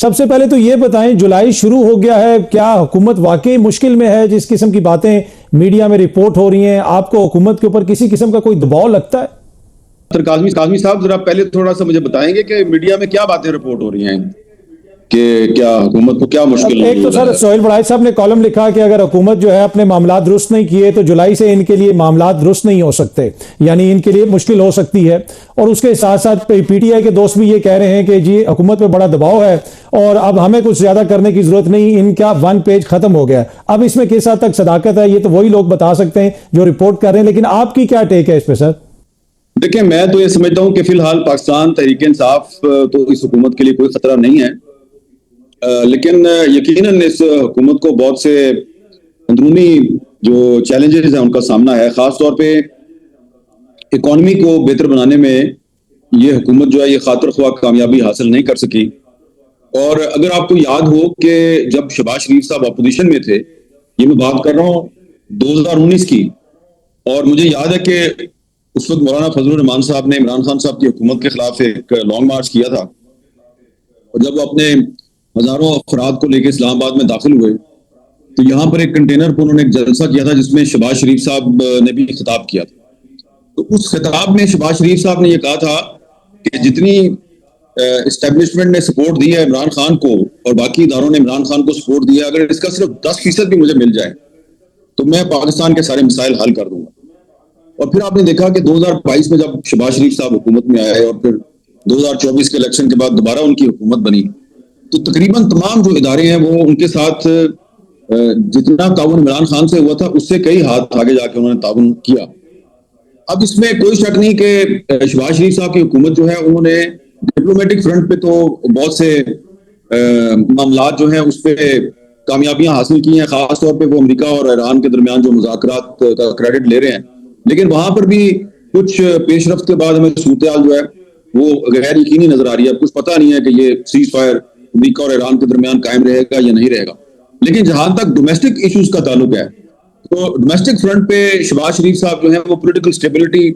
سب سے پہلے تو یہ بتائیں، جولائی شروع ہو گیا ہے، کیا حکومت واقعی مشکل میں ہے؟ جس قسم کی باتیں میڈیا میں رپورٹ ہو رہی ہیں، آپ کو حکومت کے اوپر کسی قسم کا کوئی دباؤ لگتا ہے؟ کاظمی صاحب ذرا پہلے تھوڑا سا مجھے بتائیں گے کہ میڈیا میں کیا باتیں رپورٹ ہو رہی ہیں کہ کیا حکومت کو کیا مشکل ایک تو سر سہیل بڑائچ صاحب نے کالم لکھا کہ اگر حکومت جو ہے اپنے معاملات درست نہیں کیے تو جولائی سے ان کے لیے معاملات درست نہیں ہو سکتے، یعنی ان کے لیے مشکل ہو سکتی ہے۔ اور اس کے ساتھ ساتھ پی ٹی آئی کے دوست بھی یہ کہہ رہے ہیں کہ جی حکومت پہ بڑا دباؤ ہے اور اب ہمیں کچھ زیادہ کرنے کی ضرورت نہیں، ان کا ون پیج ختم ہو گیا۔ اب اس میں کس حد تک صداقت ہے یہ تو وہی لوگ بتا سکتے ہیں جو رپورٹ کر رہے ہیں، لیکن آپ کی کیا ٹیک ہے اس پہ سر؟ دیکھیں، میں تو یہ سمجھتا ہوں کہ فی الحال پاکستان تحریک انصاف تو اس حکومت کے لیے کوئی خطرہ نہیں ہے، لیکن یقیناً اس حکومت کو بہت سے اندرونی جو چیلنجز ہیں ان کا سامنا ہے۔ خاص طور پہ اکانومی کو بہتر بنانے میں یہ حکومت جو ہے یہ خاطر خواہ کامیابی حاصل نہیں کر سکی۔ اور اگر آپ کو یاد ہو کہ جب شہباز شریف صاحب اپوزیشن میں تھے، یہ میں بات کر رہا ہوں 2019 کی، اور مجھے یاد ہے کہ اس وقت مولانا فضل الرحمان صاحب نے عمران خان صاحب کی حکومت کے خلاف ایک لانگ مارچ کیا تھا، اور جب وہ اپنے ہزاروں افراد کو لے کے اسلام آباد میں داخل ہوئے تو یہاں پر ایک کنٹینر پر انہوں نے ایک جلسہ کیا تھا جس میں شہباز شریف صاحب نے بھی خطاب کیا تھا۔ تو اس خطاب میں شہباز شریف صاحب نے یہ کہا تھا کہ جتنی اسٹیبلشمنٹ نے سپورٹ دی ہے عمران خان کو اور باقی اداروں نے عمران خان کو سپورٹ دیا، اگر اس کا صرف 10% بھی مجھے مل جائے تو میں پاکستان کے سارے مسائل حل کر دوں گا۔ اور پھر آپ نے دیکھا کہ 2022 میں جب شہباز شریف صاحب حکومت میں آئے اور پھر 2024 کے الیکشن کے بعد دوبارہ ان کی حکومت بنی، تو تقریباً تمام جو ادارے ہیں وہ ان کے ساتھ جتنا تعاون عمران خان سے ہوا تھا اس سے کئی ہاتھ آگے جا کے انہوں نے تعاون کیا۔ اب اس میں کوئی شک نہیں کہ شہباز شریف صاحب کی حکومت جو ہے انہوں نے ڈپلومیٹک فرنٹ پہ تو بہت سے معاملات جو ہیں اس پہ کامیابیاں حاصل کی ہیں، خاص طور پہ وہ امریکہ اور ایران کے درمیان جو مذاکرات کا کریڈٹ لے رہے ہیں، لیکن وہاں پر بھی کچھ پیش رفت کے بعد ہمیں صورتحال جو ہے وہ غیر یقینی نظر آ رہی ہے۔ کچھ پتہ نہیں ہے کہ یہ سیز فائر امریکہ اور ایران کے درمیان قائم رہے گا یا نہیں رہے گا۔ لیکن جہاں تک ڈومیسٹک ایشوز کا تعلق ہے تو ڈومیسٹک فرنٹ پہ شہباز شریف صاحب جو ہیں وہ پولیٹیکل سٹیبلٹی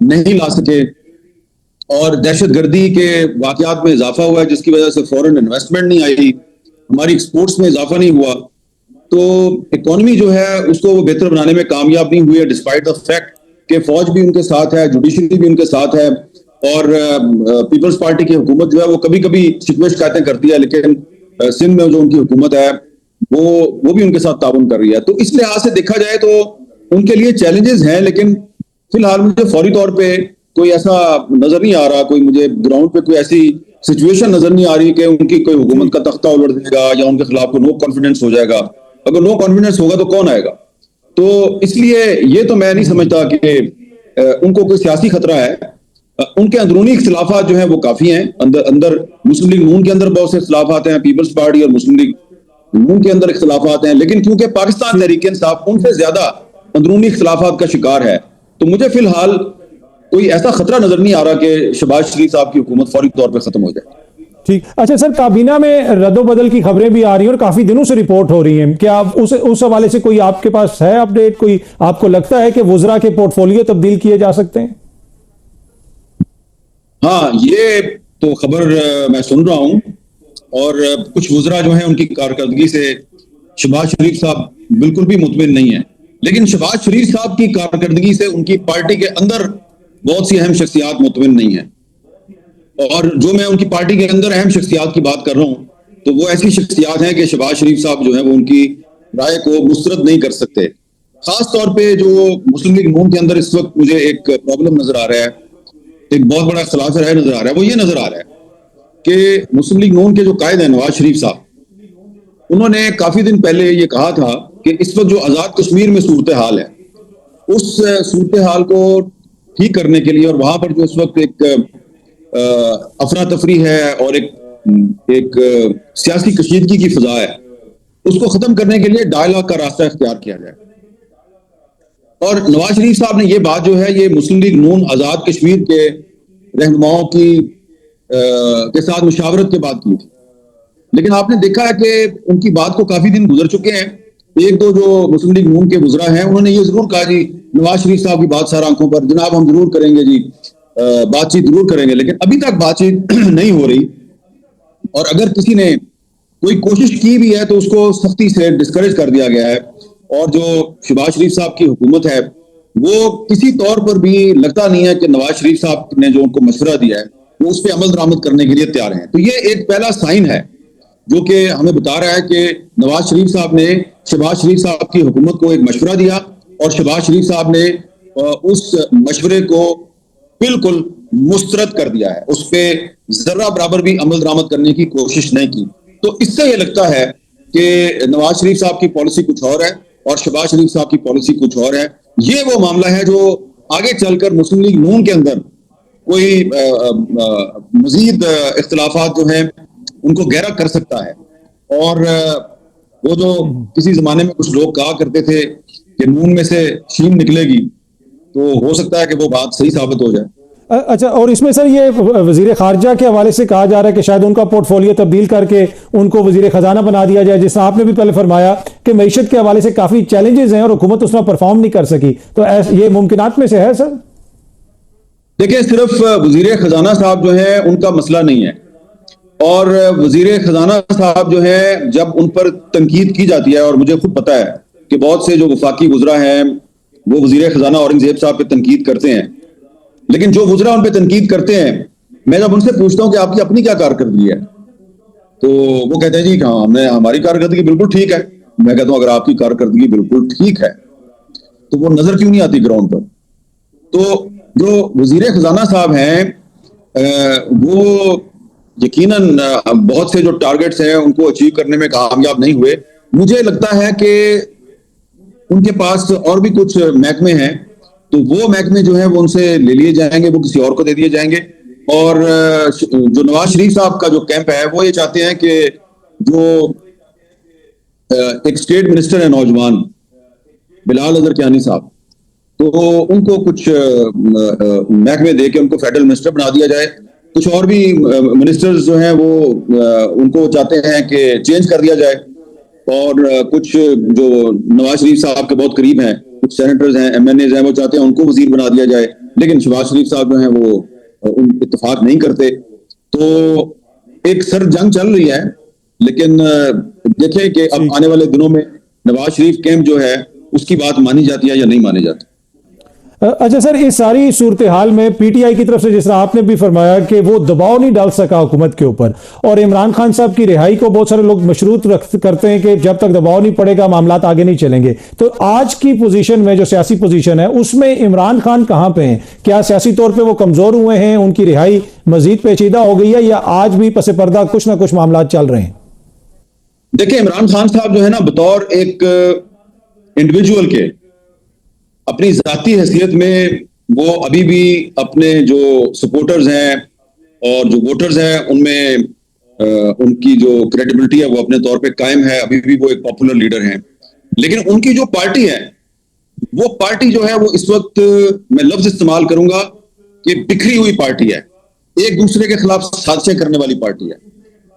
نہیں لا سکے، اور دہشت گردی کے واقعات میں اضافہ ہوا ہے جس کی وجہ سے فورن انویسٹمنٹ نہیں آئی، ہماری ایکسپورٹس میں اضافہ نہیں ہوا، تو اکانومی جو ہے اس کو وہ بہتر بنانے میں کامیاب نہیں ہوئی ہے، ڈسپائٹ دا فیکٹ کہ فوج بھی ان کے ساتھ ہے، جوڈیشری بھی ان کے ساتھ ہے، اور پیپلز پارٹی کی حکومت جو ہے وہ کبھی کبھی شکوے شکایتیں کرتی ہے، لیکن سندھ میں جو ان کی حکومت ہے وہ بھی ان کے ساتھ تعاون کر رہی ہے۔ تو اس لحاظ سے دیکھا جائے تو ان کے لیے چیلنجز ہیں، لیکن فی الحال مجھے فوری طور پہ کوئی ایسا نظر نہیں آ رہا، کوئی مجھے گراؤنڈ پہ کوئی ایسی سچویشن نظر نہیں آ رہی کہ ان کی کوئی حکومت کا تختہ الٹ جائے گا یا ان کے خلاف کوئی نو کانفیڈنس ہو جائے گا۔ اگر نو کانفیڈنس ہوگا تو کون آئے گا؟ تو اس لیے یہ تو میں نہیں سمجھتا کہ ان کو کوئی سیاسی خطرہ ہے۔ ان کے اندرونی اختلافات جو ہیں وہ کافی ہیں، اندر مسلم لیگ نون کے اندر بہت سے اختلافات ہیں، پیپلز پارٹی اور مسلم لیگ نون کے اندر اختلافات ہیں، لیکن کیونکہ پاکستان تحریک انصاف ان سے زیادہ اندرونی اختلافات کا شکار ہے، تو مجھے فی الحال کوئی ایسا خطرہ نظر نہیں آ رہا کہ شہباز شریف صاحب کی حکومت فوری طور پہ ختم ہو جائے۔ ٹھیک، اچھا سر، کابینہ میں رد و بدل کی خبریں بھی آ رہی ہیں اور کافی دنوں سے رپورٹ ہو رہی ہیں، کیا اس حوالے سے کوئی آپ کے پاس ہے اپڈیٹ؟ کوئی آپ کو لگتا ہے کہ وزراء کے پورٹ فولیو تبدیل کیے جا سکتے ہیں؟ ہاں، یہ تو خبر میں سن رہا ہوں، اور کچھ وزراء جو ہیں ان کی کارکردگی سے شہباز شریف صاحب بالکل بھی مطمئن نہیں ہیں، لیکن شہباز شریف صاحب کی کارکردگی سے ان کی پارٹی کے اندر بہت سی اہم شخصیات مطمئن نہیں ہیں، اور جو میں ان کی پارٹی کے اندر اہم شخصیات کی بات کر رہا ہوں تو وہ ایسی شخصیات ہیں کہ شہباز شریف صاحب جو ہیں وہ ان کی رائے کو مسترد نہیں کر سکتے۔ خاص طور پہ جو مسلم لیگ نون کے اندر اس وقت مجھے ایک پرابلم نظر آ رہا ہے، ایک بہت بڑا اختلاف رائے نظر آ رہا ہے، وہ یہ نظر آ رہا ہے کہ مسلم لیگ نون کے جو قائد ہیں نواز شریف صاحب، انہوں نے کافی دن پہلے یہ کہا تھا کہ اس وقت جو آزاد کشمیر میں صورتحال ہے اس صورتحال کو ٹھیک کرنے کے لیے، اور وہاں پر جو اس وقت ایک افراتفری ہے اور ایک سیاسی کشیدگی کی فضا ہے، اس کو ختم کرنے کے لیے ڈائلاگ کا راستہ اختیار کیا جائے۔ اور نواز شریف صاحب نے یہ بات جو ہے یہ مسلم لیگ نون آزاد کشمیر کے رہنماؤں کے ساتھ مشاورت کے بعد کی تھی، لیکن آپ نے دیکھا ہے کہ ان کی بات کو کافی دن گزر چکے ہیں۔ ایک دو جو مسلم لیگ نون کے وزراء ہیں انہوں نے یہ ضرور کہا جی نواز شریف صاحب کی بات سار آنکھوں پر، جناب ہم ضرور کریں گے جی، بات چیت ضرور کریں گے، لیکن ابھی تک بات چیت نہیں ہو رہی۔ اور اگر کسی نے کوئی کوشش کی بھی ہے تو اس کو سختی سے ڈسکریج کر دیا گیا ہے. اور جو شہباز شریف صاحب کی حکومت ہے وہ کسی طور پر بھی لگتا نہیں ہے کہ نواز شریف صاحب نے جو ان کو مشورہ دیا ہے وہ اس پہ عمل درآمد کرنے کے لیے تیار ہیں. تو یہ ایک پہلا سائن ہے جو کہ ہمیں بتا رہا ہے کہ نواز شریف صاحب نے شہباز شریف صاحب کی حکومت کو ایک مشورہ دیا اور شہباز شریف صاحب نے اس مشورے کو بالکل مسترد کر دیا ہے, اس پہ ذرہ برابر بھی عمل درآمد کرنے کی کوشش نہیں کی. تو اس سے یہ لگتا ہے کہ نواز شریف صاحب کی پالیسی کچھ اور ہے اور شہباز شریف صاحب کی پالیسی کچھ اور ہے. یہ وہ معاملہ ہے جو آگے چل کر مسلم لیگ نون کے اندر کوئی مزید اختلافات جو ہیں ان کو گہرا کر سکتا ہے. اور وہ جو کسی زمانے میں کچھ لوگ کہا کرتے تھے کہ نون میں سے شین نکلے گی, تو ہو سکتا ہے کہ وہ بات صحیح ثابت ہو جائے. اچھا, اور اس میں سر یہ وزیر خارجہ کے حوالے سے کہا جا رہا ہے کہ شاید ان کا پورٹ فولیو تبدیل کر کے ان کو وزیر خزانہ بنا دیا جائے, جس طرح آپ نے بھی پہلے فرمایا کہ معیشت کے حوالے سے کافی چیلنجز ہیں اور حکومت اس میں پرفارم نہیں کر سکی, تو یہ ممکنات میں سے ہے سر؟ دیکھیں, صرف وزیر خزانہ صاحب جو ہیں ان کا مسئلہ نہیں ہے, اور وزیر خزانہ صاحب جو ہیں جب ان پر تنقید کی جاتی ہے, اور مجھے خود پتا ہے کہ بہت سے جو وفاقی وزراء ہیں وہ وزیر خزانہ اورنگزیب صاحب پہ تنقید کرتے ہیں, لیکن جو وزراء ان پہ تنقید کرتے ہیں میں جب ان سے پوچھتا ہوں کہ آپ کی اپنی کیا کارکردگی ہے تو وہ کہتے ہیں جی ہاں ہماری کارکردگی بالکل ٹھیک ہے. میں کہتا ہوں اگر آپ کی کارکردگی بالکل ٹھیک ہے تو وہ نظر کیوں نہیں آتی گراؤنڈ پر؟ تو جو وزیر خزانہ صاحب ہیں وہ یقیناً بہت سے جو ٹارگٹس ہیں ان کو اچیو کرنے میں کامیاب نہیں ہوئے. مجھے لگتا ہے کہ ان کے پاس اور بھی کچھ محکمے ہیں, تو وہ محکمے جو ہیں وہ ان سے لے لیے جائیں گے, وہ کسی اور کو دے دیے جائیں گے. اور جو نواز شریف صاحب کا جو کیمپ ہے وہ یہ چاہتے ہیں کہ جو ایک اسٹیٹ منسٹر ہے نوجوان بلال اظہر کیانی صاحب, تو ان کو کچھ محکمے دے کے ان کو فیڈرل منسٹر بنا دیا جائے. کچھ اور بھی منسٹرز جو ہیں وہ ان کو چاہتے ہیں کہ چینج کر دیا جائے, اور کچھ جو نواز شریف صاحب کے بہت قریب ہیں, کچھ سینیٹرز ہیں, ایم این ایز ہیں, وہ چاہتے ہیں ان کو وزیر بنا دیا جائے. لیکن شہباز شریف صاحب جو ہیں وہ اتفاق نہیں کرتے. تو ایک سر جنگ چل رہی ہے, لیکن دیکھیں کہ اب آنے والے دنوں میں نواز شریف کیمپ جو ہے اس کی بات مانی جاتی ہے یا نہیں مانی جاتی. اچھا سر, اس ساری صورتحال میں پی ٹی آئی کی طرف سے جس طرح آپ نے بھی فرمایا کہ وہ دباؤ نہیں ڈال سکا حکومت کے اوپر, اور عمران خان صاحب کی رہائی کو بہت سارے لوگ مشروط کرتے ہیں کہ جب تک دباؤ نہیں پڑے گا معاملات آگے نہیں چلیں گے. تو آج کی پوزیشن میں جو سیاسی پوزیشن ہے اس میں عمران خان کہاں پہ ہیں؟ کیا سیاسی طور پہ وہ کمزور ہوئے ہیں, ان کی رہائی مزید پیچیدہ ہو گئی ہے, یا آج بھی پس پردہ کچھ نہ کچھ معاملات چل رہے ہیں؟ دیکھیں, عمران خان صاحب جو ہے نا بطور ایک انڈیویجول کے اپنی ذاتی حیثیت میں وہ ابھی بھی اپنے جو سپورٹرز ہیں اور جو ووٹرز ہیں ان میں ان کی جو کریڈیبلٹی ہے وہ اپنے طور پہ قائم ہے, ابھی بھی وہ ایک پاپولر لیڈر ہیں. لیکن ان کی جو پارٹی ہے وہ پارٹی جو ہے وہ اس وقت میں لفظ استعمال کروں گا کہ بکھری ہوئی پارٹی ہے, ایک دوسرے کے خلاف سازشیں کرنے والی پارٹی ہے.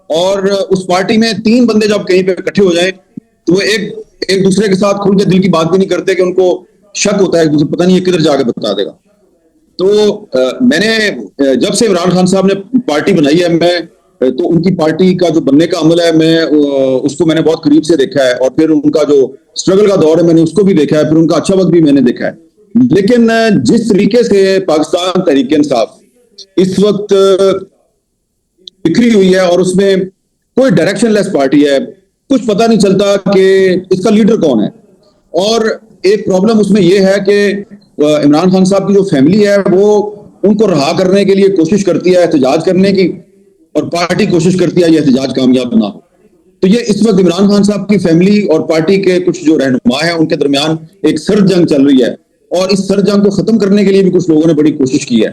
اور اس پارٹی میں 3 بندے جب کہیں پہ اکٹھے ہو جائیں تو وہ ایک دوسرے کے ساتھ کھل کے دل کی بات بھی نہیں کرتے, کہ ان کو شک ہوتا ہے ایک دوسرے پتہ نہیں یہ کدھر جا کے بتا دے گا. تو میں نے جب سے عمران خان صاحب نے پارٹی بنائی ہے تو ان کی پارٹی کا جو بننے کا عمل ہے میں اس کو میں نے بہت قریب سے دیکھا ہے, اور پھر ان کا جو اسٹرگل کا دور ہے میں نے اس کو بھی دیکھا ہے, پھر ان کا اچھا وقت بھی میں نے دیکھا ہے. لیکن جس طریقے سے پاکستان تحریک انصاف اس وقت بکھری ہوئی ہے اور اس میں کوئی ڈائریکشن لیس پارٹی ہے, کچھ پتہ نہیں چلتا کہ اس کا لیڈر کون ہے. اور ایک پرابلم اس میں یہ ہے کہ عمران خان صاحب کی جو فیملی ہے وہ ان کو رہا کرنے کے لیے کوشش کرتی ہے احتجاج کرنے کی, اور پارٹی کوشش کرتی ہے یہ احتجاج کامیاب نہ ہو. تو یہ اس وقت عمران خان صاحب کی فیملی اور پارٹی کے کچھ جو رہنما ہیں ان کے درمیان ایک سرد جنگ چل رہی ہے, اور اس سرد جنگ کو ختم کرنے کے لیے بھی کچھ لوگوں نے بڑی کوشش کی ہے,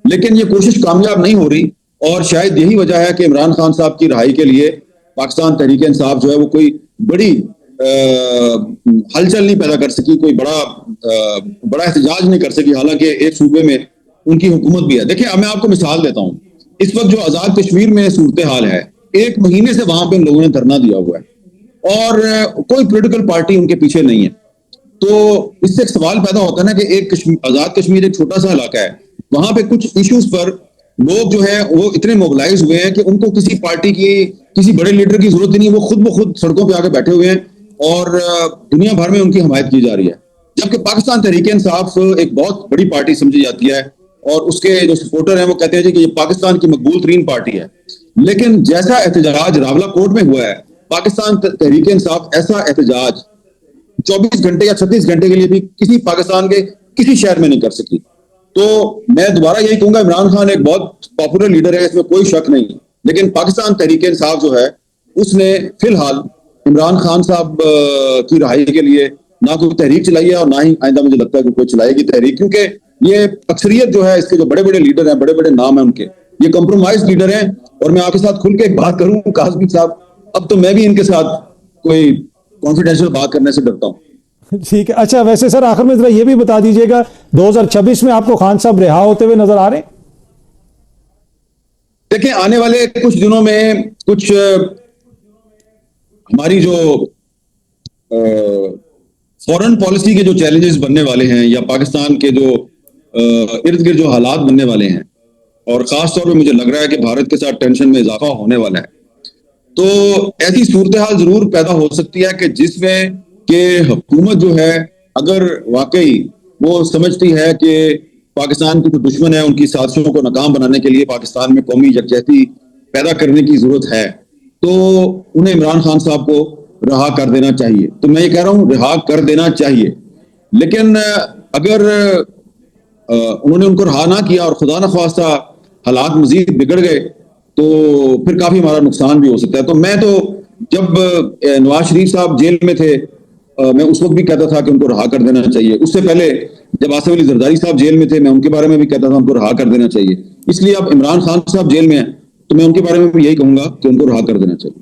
لیکن یہ کوشش کامیاب نہیں ہو رہی. اور شاید یہی وجہ ہے کہ عمران خان صاحب کی رہائی کے لیے پاکستان تحریک انصاف جو ہے وہ کوئی بڑی ہلچل نہیں پیدا کر سکی, کوئی بڑا احتجاج نہیں کر سکی, حالانکہ ایک صوبے میں ان کی حکومت بھی ہے. دیکھیں, میں آپ کو مثال دیتا ہوں. اس وقت جو آزاد کشمیر میں صورتحال ہے, 1 مہینے سے وہاں پہ ان لوگوں نے دھرنا دیا ہوا ہے اور کوئی پولیٹیکل پارٹی ان کے پیچھے نہیں ہے. تو اس سے ایک سوال پیدا ہوتا ہے نا کہ آزاد کشمیر ایک چھوٹا سا علاقہ ہے, وہاں پہ کچھ ایشوز پر لوگ جو ہے وہ اتنے موبلائز ہوئے ہیں کہ ان کو کسی پارٹی کی کسی بڑے لیڈر کی ضرورت ہی نہیں ہے، وہ خود بخود سڑکوں پہ آ کے بیٹھے ہوئے ہیں اور دنیا بھر میں ان کی حمایت کی جا رہی ہے. جبکہ پاکستان تحریک انصاف ایک بہت بڑی پارٹی سمجھی جاتی ہے اور اس کے جو سپورٹر ہیں وہ کہتے ہیں کہ یہ پاکستان کی مقبول ترین پارٹی ہے. لیکن جیسا احتجاج راولہ کوٹ میں ہوا ہے، پاکستان تحریک انصاف ایسا احتجاج 24 گھنٹے یا 36 گھنٹے کے لیے بھی کسی پاکستان کے کسی شہر میں نہیں کر سکی. تو میں دوبارہ یہی کہوں گا، عمران خان ایک بہت پاپولر لیڈر ہے، اس میں کوئی شک نہیں، لیکن پاکستان تحریک انصاف جو ہے اس نے فی الحال عمران خان صاحب کی رہائی کے لیے نہ کوئی تحریک چلائی ہے اور نہ ہی آئندہ مجھے لگتا ہے کہ کوئی چلائے گی تحریک، کیونکہ یہ اکثریت جو ہے اس کے جو بڑے بڑے لیڈر ہیں، بڑے بڑے نام ہیں ان کے، یہ کمپرومائز لیڈر ہیں. اور میں آپ کے ساتھ کھل کے ایک بات کروں قاسمی صاحب، اب تو میں بھی ان کے ساتھ کوئی کانفیڈینشیل بات کرنے سے ڈرتا ہوں. ٹھیک ہے. اچھا ویسے سر آخر میں ذرا یہ بھی بتا دیجئے گا 2026 میں آپ کو خان صاحب رہا ہوتے ہوئے نظر آ رہے ہیں؟ دیکھیں آنے والے کچھ دنوں میں کچھ ہماری جو فورن پالیسی کے جو چیلنجز بننے والے ہیں یا پاکستان کے جو ارد گرد جو حالات بننے والے ہیں، اور خاص طور پہ مجھے لگ رہا ہے کہ بھارت کے ساتھ ٹینشن میں اضافہ ہونے والا ہے، تو ایسی صورتحال ضرور پیدا ہو سکتی ہے کہ جس میں کہ حکومت جو ہے اگر واقعی وہ سمجھتی ہے کہ پاکستان کے جو دشمن ہیں ان کی سازشوں کو ناکام بنانے کے لیے پاکستان میں قومی یکجہتی پیدا کرنے کی ضرورت ہے، تو انہیں عمران خان صاحب کو رہا کر دینا چاہیے. تو میں یہ کہہ رہا ہوں رہا کر دینا چاہیے، لیکن اگر انہوں نے ان کو رہا نہ کیا اور خدا نخواستہ حالات مزید بگڑ گئے تو پھر کافی ہمارا نقصان بھی ہو سکتا ہے. تو میں تو جب نواز شریف صاحب جیل میں تھے میں اس وقت بھی کہتا تھا کہ ان کو رہا کر دینا چاہیے. اس سے پہلے جب آصف علی زرداری صاحب جیل میں تھے میں ان کے بارے میں بھی کہتا تھا ان کو رہا کر دینا چاہیے. اس لیے اب عمران خان صاحب جیل میں ہیں تو میں ان کے بارے میں بھی یہی کہوں گا کہ ان کو رہا کر دینا چاہیے.